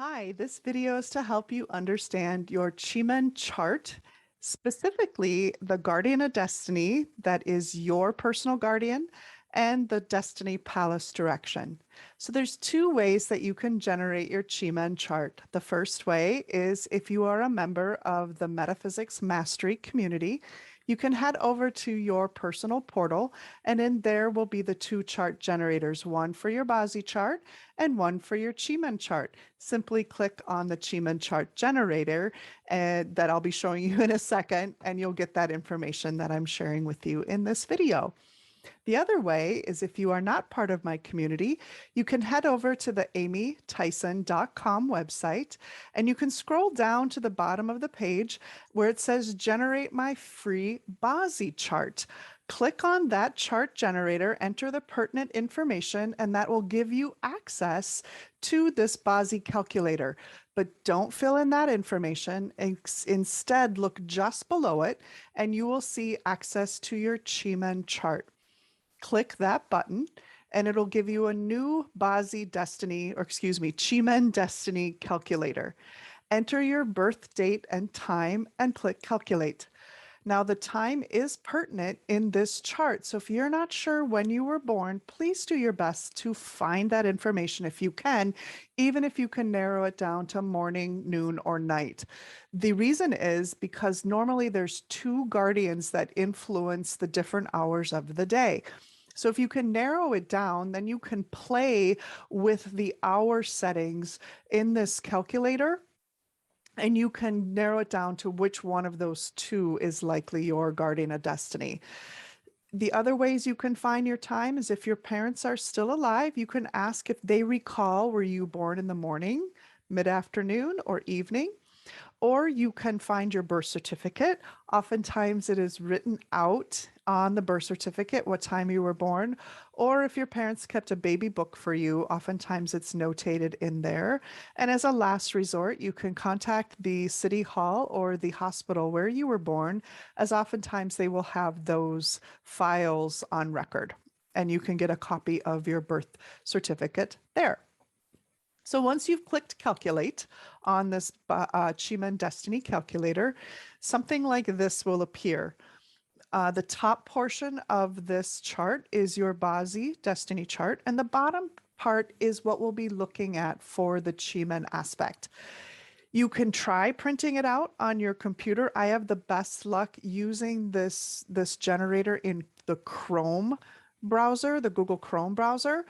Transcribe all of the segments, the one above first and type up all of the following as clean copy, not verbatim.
Hi, this video is to help you understand your Chimen chart, specifically the Guardian of Destiny, that is your personal guardian, and the Destiny Palace direction. So there's two ways that you can generate your Chimen chart. The first way is if you are a member of the Metaphysics Mastery community, you can head over to your personal portal, and in there will be the two chart generators, one for your Bazi chart and one for your Chimen chart. Simply click on the Chimen chart generator that I'll be showing you in a second, and you'll get that information that I'm sharing with you in this video. The other way is if you are not part of my community, you can head over to the amytyson.com website and you can scroll down to the bottom of the page where it says generate my free Bazi chart. Click on that chart generator, enter the pertinent information, and that will give you access to this Bazi calculator. But don't fill in that information. Instead, look just below it and you will see access to your Chimen chart. Click that button and it'll give you a new Bazi Destiny, or excuse me, Chimen Destiny calculator. Enter your birth date and time and click calculate. Now the time is pertinent in this chart. So if you're not sure when you were born, please do your best to find that information if you can, even if you can narrow it down to morning, noon, or night. The reason is because normally there's two guardians that influence the different hours of the day. So if you can narrow it down, then you can play with the hour settings in this calculator and you can narrow it down to which one of those two is likely your guardian of destiny. The other ways you can find your time is if your parents are still alive, you can ask if they recall, were you born in the morning, mid-afternoon, or evening? Or you can find your birth certificate. Oftentimes it is written out on the birth certificate what time you were born. Or if your parents kept a baby book for you, oftentimes it's notated in there. And as a last resort, you can contact the city hall or the hospital where you were born, as oftentimes they will have those files on record. And you can get a copy of your birth certificate there. So once you've clicked calculate on this Chimen Destiny calculator, something like this will appear. The top portion of this chart is your Bazi Destiny chart, and the bottom part is what we'll be looking at for the Chimen aspect. You can try printing it out on your computer. I have the best luck using this generator in the Chrome browser, the Google Chrome browser,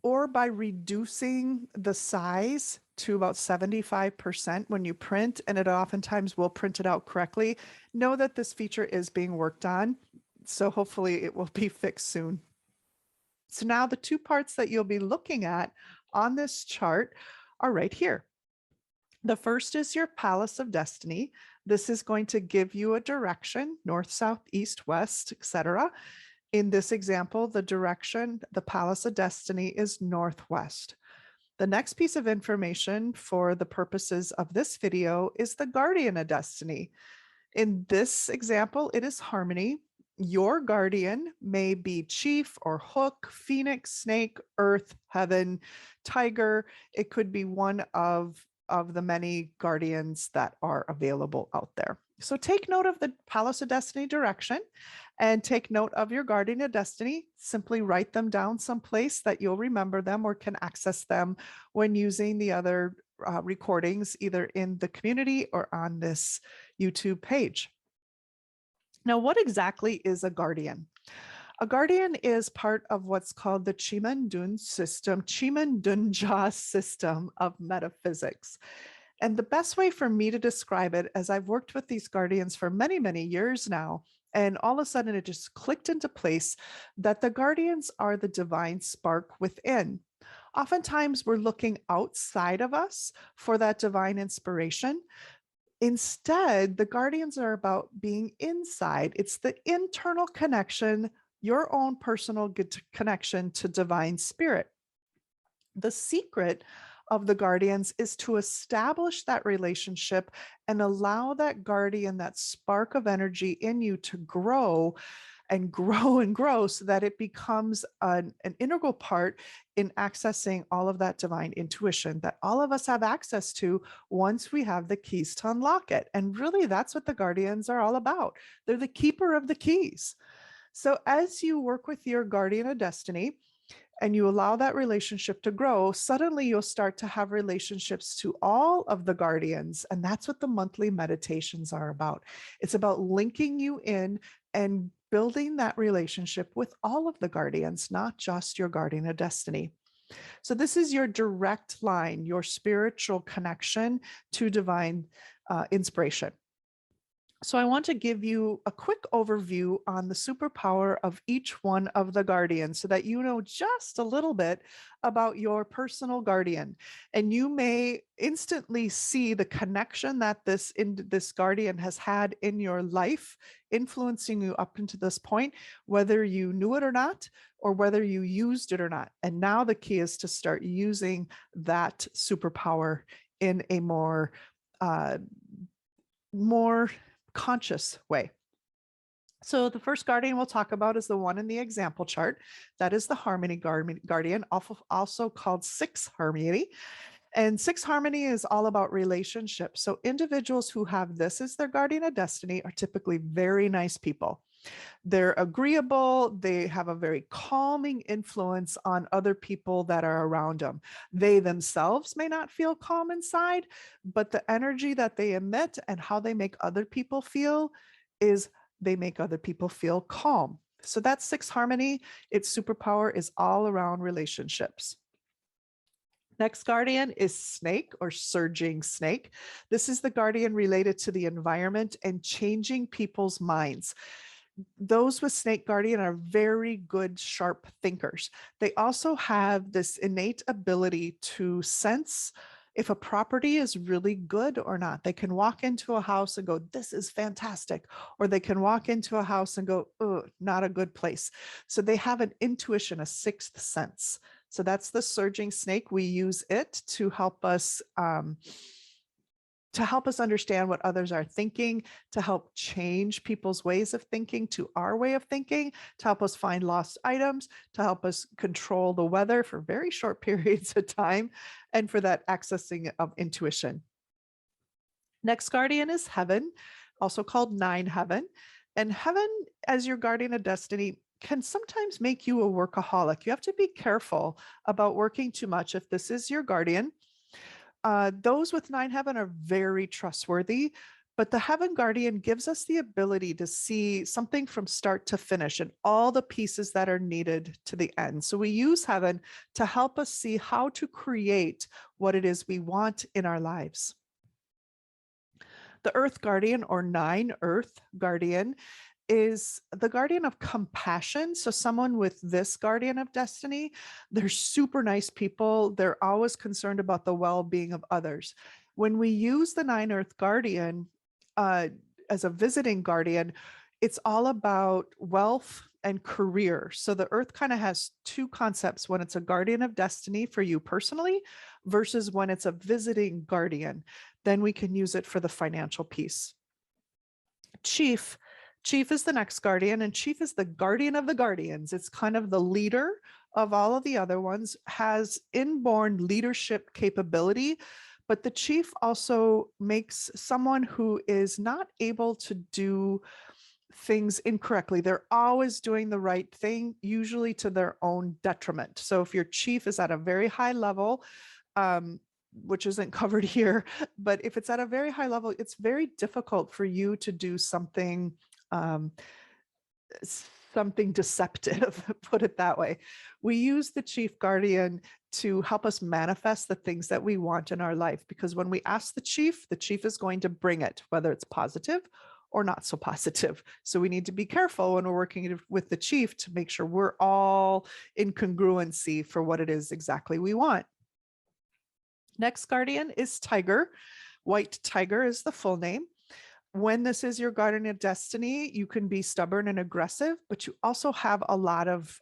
or by reducing the size to about 75% when you print, and it oftentimes will print it out correctly. Know that this feature is being worked on, so hopefully it will be fixed soon. So now the two parts that you'll be looking at on this chart are right here. The first is your Palace of Destiny. This is going to give you a direction, north, south, east, west, etc. In this example, the direction, the Palace of Destiny, is northwest. The next piece of information for the purposes of this video is the Guardian of Destiny. In this example, it is Harmony. Your guardian may be Chief or Hook, Phoenix, Snake, Earth, Heaven, Tiger. It could be one of the many guardians that are available out there. So take note of the Palace of Destiny direction and take note of your Guardian of Destiny. Simply write them down someplace that you'll remember them or can access them when using the other recordings, either in the community or on this YouTube page. Now, what exactly is a guardian? A guardian is part of what's called the Chimendun system, Chimendunja system of metaphysics. And the best way for me to describe it, as I've worked with these guardians for many, many years now, and all of a sudden it just clicked into place that the guardians are the divine spark within. Oftentimes we're looking outside of us for that divine inspiration. Instead, the guardians are about being inside. It's the internal connection, your own personal connection to divine spirit. The secret of the guardians is to establish that relationship and allow that guardian, that spark of energy in you to grow and grow so that it becomes an integral part in accessing all of that divine intuition that all of us have access to once we have the keys to unlock it. And really, that's what the guardians are all about. They're the keeper of the keys. So as you work with your guardian of destiny, and you allow that relationship to grow, suddenly you'll start to have relationships to all of the guardians. And that's what the monthly meditations are about. It's about linking you in and building that relationship with all of the guardians, not just your guardian of destiny. So this is your direct line, your spiritual connection to divine inspiration. So I want to give you a quick overview on the superpower of each one of the guardians so that you know just a little bit about your personal guardian. And you may instantly see the connection that this guardian has had in your life, influencing you up into this point, whether you knew it or not, or whether you used it or not. And now the key is to start using that superpower in a more conscious way. So the first guardian we'll talk about is the one in the example chart. That is the harmony guardian, also called sixth harmony. And sixth harmony is all about relationships. So individuals who have this as their guardian of destiny are typically very nice people. They're agreeable. They have a very calming influence on other people that are around them. They themselves may not feel calm inside, but the energy that they emit and how they make other people feel is they make other people feel calm. So that's sixth harmony. Its superpower is all around relationships. Next guardian is snake or surging snake. This is the guardian related to the environment and changing people's minds. Those with snake guardian are very good, sharp thinkers. They also have this innate ability to sense if a property is really good or not. They can walk into a house and go, this is fantastic. Or they can walk into a house and go, oh, not a good place. So they have an intuition, a sixth sense. So that's the surging snake. We use it to help us understand what others are thinking, to help change people's ways of thinking to our way of thinking, to help us find lost items, to help us control the weather for very short periods of time, and for that accessing of intuition. Next guardian is heaven, also called nine heaven. And heaven, as your guardian of destiny, can sometimes make you a workaholic. You have to be careful about working too much if this is your guardian. Those with nine heaven are very trustworthy, but the heaven guardian gives us the ability to see something from start to finish and all the pieces that are needed to the end. So we use heaven to help us see how to create what it is we want in our lives. The earth guardian, or nine earth guardian, is the guardian of compassion. So someone with this guardian of destiny, they're super nice people. They're always concerned about the well-being of others. When we use the nine earth guardian as a visiting guardian, it's all about wealth and career. So the earth kind of has two concepts when it's a guardian of destiny for you personally versus when it's a visiting guardian. Then we can use it for the financial piece. Chief is the next guardian, and Chief is the guardian of the guardians. It's kind of the leader of all of the other ones, has inborn leadership capability, but the Chief also makes someone who is not able to do things incorrectly. They're always doing the right thing, usually to their own detriment. So if your Chief is at a very high level, which isn't covered here, but if it's at a very high level, it's very difficult for you to do something deceptive, put it that way. We use the chief guardian to help us manifest the things that we want in our life, because when we ask the chief is going to bring it, whether it's positive or not so positive. So we need to be careful when we're working with the chief to make sure we're all in congruency for what it is exactly we want. Next guardian is tiger. White tiger is the full name. When this is your guardian of destiny, you can be stubborn and aggressive, but you also have a lot of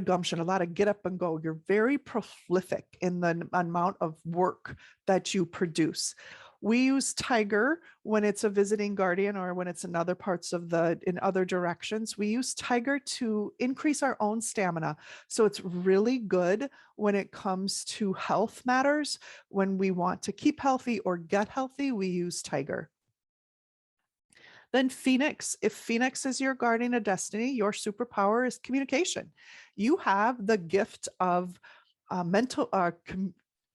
gumption, a lot of get up and go. You're very prolific in the amount of work that you produce. We use tiger when it's a visiting guardian or when it's in other parts of in other directions. We use tiger to increase our own stamina. So it's really good when it comes to health matters. When we want to keep healthy or get healthy, we use tiger. Then Phoenix, if Phoenix is your guardian of destiny, your superpower is communication. You have the gift of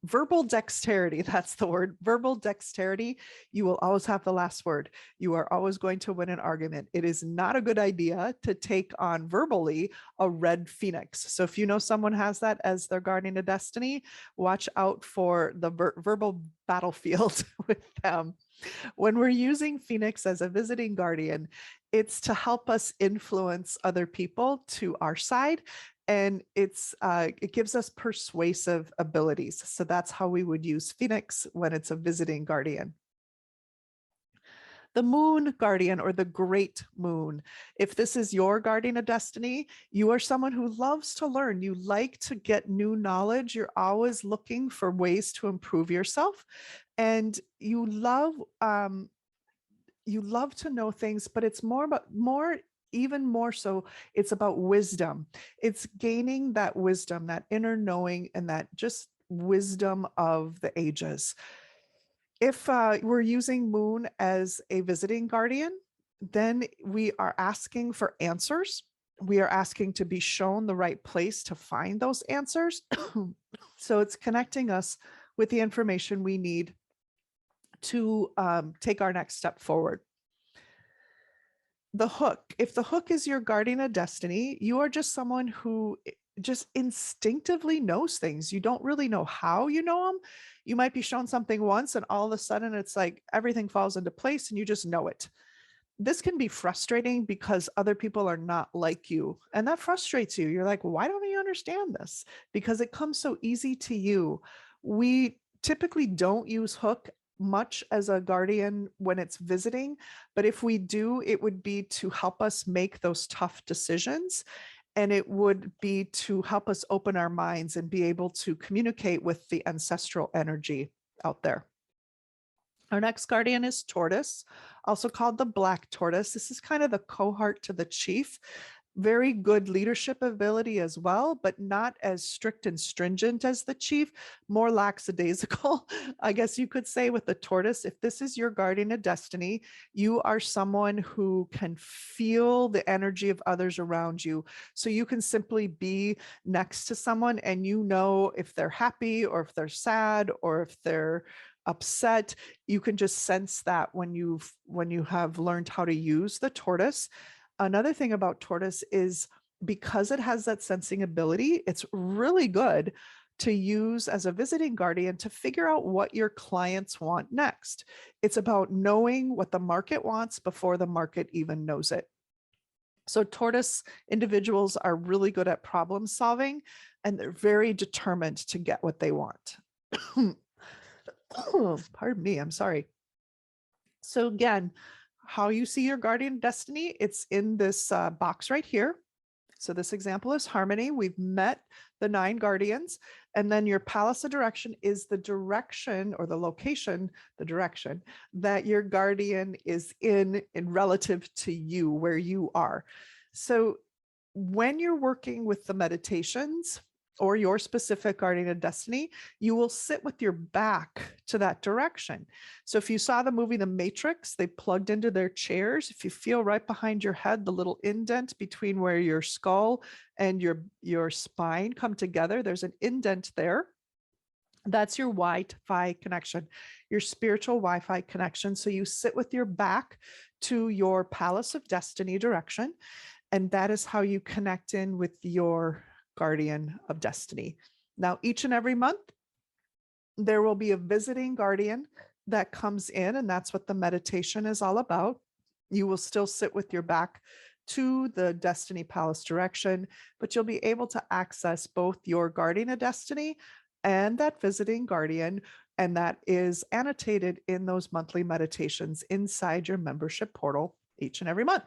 verbal dexterity. That's the word, verbal dexterity. You will always have the last word. You are always going to win an argument. It is not a good idea to take on verbally a red Phoenix. So if you know someone has that as their guardian of destiny, watch out for the verbal battlefield with them. When we're using Phoenix as a visiting guardian, it's to help us influence other people to our side. And it gives us persuasive abilities. So that's how we would use Phoenix when it's a visiting guardian. The moon guardian, or the great moon. If this is your guardian of destiny, you are someone who loves to learn. You like to get new knowledge. You're always looking for ways to improve yourself. And you love to know things, but it's even more so, it's about wisdom. It's gaining that wisdom, that inner knowing, and that just wisdom of the ages. If we're using moon as a visiting guardian, then we are asking for answers. We are asking to be shown the right place to find those answers. So it's connecting us with the information we need to take our next step forward. The hook. If the hook is your guardian of destiny, you are just someone who just instinctively knows things. You don't really know how you know them. You might be shown something once and all of a sudden it's like everything falls into place and you just know it. This can be frustrating because other people are not like you, and that frustrates you. You're like, why don't we understand this? Because it comes so easy to you. We typically don't use hook much as a guardian when it's visiting, but if we do, it would be to help us make those tough decisions. And it would be to help us open our minds and be able to communicate with the ancestral energy out there. Our next guardian is Tortoise, also called the Black Tortoise. This is kind of the cohort to the chief. Very good leadership ability as well, but not as strict and stringent as the chief, more lackadaisical, I guess you could say, with the tortoise. If this is your guardian of destiny, you are someone who can feel the energy of others around you. So you can simply be next to someone and you know if they're happy or if they're sad or if they're upset. You can just sense that when you have learned how to use the tortoise. Another thing about tortoise is because it has that sensing ability, it's really good to use as a visiting guardian to figure out what your clients want next. It's about knowing what the market wants before the market even knows it. So tortoise individuals are really good at problem solving, and they're very determined to get what they want. Pardon me, I'm sorry. So again, how you see your guardian destiny, it's in this box right here. So this example is Harmony. We've met the 9 guardians, and then your palace of direction is the direction or the location, the direction that your guardian is in relative to you, where you are. So when you're working with the meditations or your specific guardian of destiny, you will sit with your back to that direction. So if you saw the movie The Matrix, they plugged into their chairs. If you feel right behind your head, the little indent between where your skull and your spine come together, there's an indent there. That's your Wi-Fi connection, your spiritual Wi-Fi connection. So you sit with your back to your palace of destiny direction, and that is how you connect in with your guardian of destiny. Now, each and every month, there will be a visiting guardian that comes in, and that's what the meditation is all about. You will still sit with your back to the Destiny Palace direction, but you'll be able to access both your guardian of destiny and that visiting guardian, and that is annotated in those monthly meditations inside your membership portal each and every month.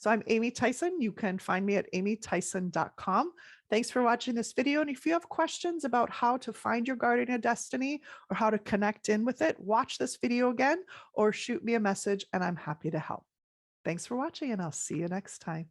So I'm Amy Tyson. You can find me at amytyson.com. Thanks for watching this video. And if you have questions about how to find your guardian of destiny or how to connect in with it, watch this video again or shoot me a message and I'm happy to help. Thanks for watching and I'll see you next time.